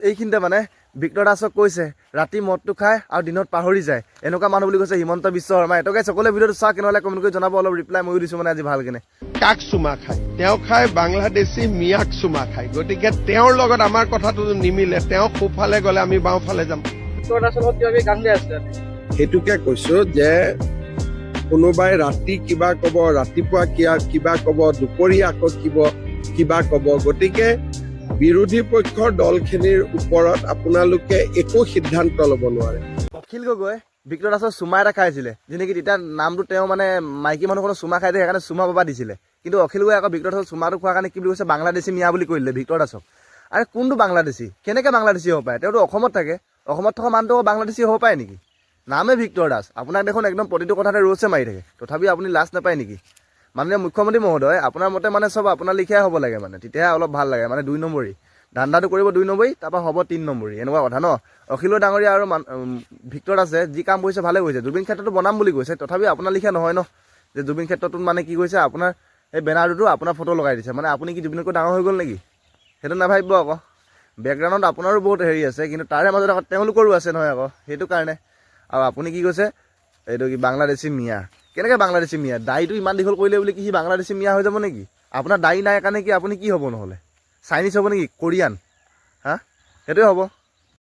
এইখিনিতে মানে ভিক্টৰ দাসক কৈছে ৰাতি মদটো খায় আৰু দিনত পাহৰি যায় এনেকুৱা মানুহ বুলি কৈছে হিমন্ত বিশ্ব শৰ্মা। এটকে সকলোৱে ভিডিঅ'টো চাওক, কেনেহ'লে কমেণ্ট কৰি জনাব, অলপ ৰিপ্লাই ময়ো দিছোঁ মানে আজি ভালকেনে। কাক চুমা খায়, তেওঁ খায় বাংলাদেশী মিয়াক চুমা খায়। গতিকে তেওঁৰ লগত আমাৰ কথাটো নিমিলে। তেওঁ সোঁফালে গ'লে আমি বাওঁফালে যাম। সেইটোকে কৈছো যে কোনোবাই ৰাতি কিবা ক'ব, ৰাতিপুৱা কিবা ক'ব, দুপৰীয়া আকৌ কিবা ক'ব। গতিকে বিৰোধী পক্ষৰ দলখিনিৰ ওপৰত আপোনালোকে একো সিদ্ধান্ত ল'ব নোৱাৰে। অখিল গগৈ ভিক্টৰ দাসৰ চুমা এটা খাইছিলে, যেনেকি তেতিয়া নামটো তেওঁ মানে মাইকী মানুহখনৰ চুমা খাই দিয়ে, সেইকাৰণে চুমা বাবা দিছিলে। কিন্তু অখিল গগৈ আকৌ ভিক্টৰ দাসৰ চুমাটো খোৱাৰ কাৰণে কি বুলি কৈছে, বাংলাদেশী মিয়া বুলি কৈ দিলে ভিক্টৰ দাসক। আৰে কোনটো বাংলাদেশী, কেনেকৈ বাংলাদেশী হ'ব পাৰে? তেওঁতো অসমত থাকে, অসমত থকা মানুহটো বাংলাদেশী হ'ব পাৰে নেকি? নামে ভিক্টৰ দাস, আপোনাক দেখোন একদম প্ৰতিটো কথাতে ৰ'চে মাৰি থাকে, তথাপি আপুনি লাজ নাপায় নেকি? মাননীয় মুখ্যমন্ত্ৰী মহোদয়, আপোনাৰ মতে মানে চব আপোনাৰ লিখিয়াই হ'ব লাগে মানে, তেতিয়াহে অলপ ভাল লাগে। মানে 2 নম্বৰী ধান্দাটো কৰিব 2 নম্বৰী, তাৰপৰা হ'ব 3 নম্বৰী, এনেকুৱা কথা ন। অখিল ডাঙৰীয়া আৰু ভিক্টৰ দাসে যি কাম কৰিছে ভালে কৰিছে। জুবিন ক্ষেত্ৰতো বনাম বুলি কৈছে, তথাপি আপোনাৰ লিখীয়া নহয় ন। যে জুবিন ক্ষেত্ৰটোত মানে কি কৈছে, আপোনাৰ এই বেনাৰটোতো আপোনাৰ ফটো লগাই দিছে। মানে আপুনি কি জুবিনতকৈ ডাঙৰ হৈ গ'ল নেকি? সেইটো নাভাবিব আকৌ। বেকগ্ৰাউণ্ডত আপোনাৰো বহুত হেৰি আছে, কিন্তু তাৰে মাজত আকৌ তেওঁলোকৰো আছে নহয় আকৌ, সেইটো কাৰণে। আৰু আপুনি কি কৈছে, এইটো কি বাংলাদেশী মিয়া? কেনেকৈ বাংলাদেশী মিয়া? দাড়িটো ইমান দীঘল কৰিলে বুলি কি সি বাংলাদেশী মিয়া হৈ যাব নেকি? আপোনাৰ দাড়ি নাই কাৰণে কি আপুনি কি হ'ব নহ'লে? চাইনিজ হ'ব নেকি? কোৰিয়ান? হা, সেইটোৱে হ'ব।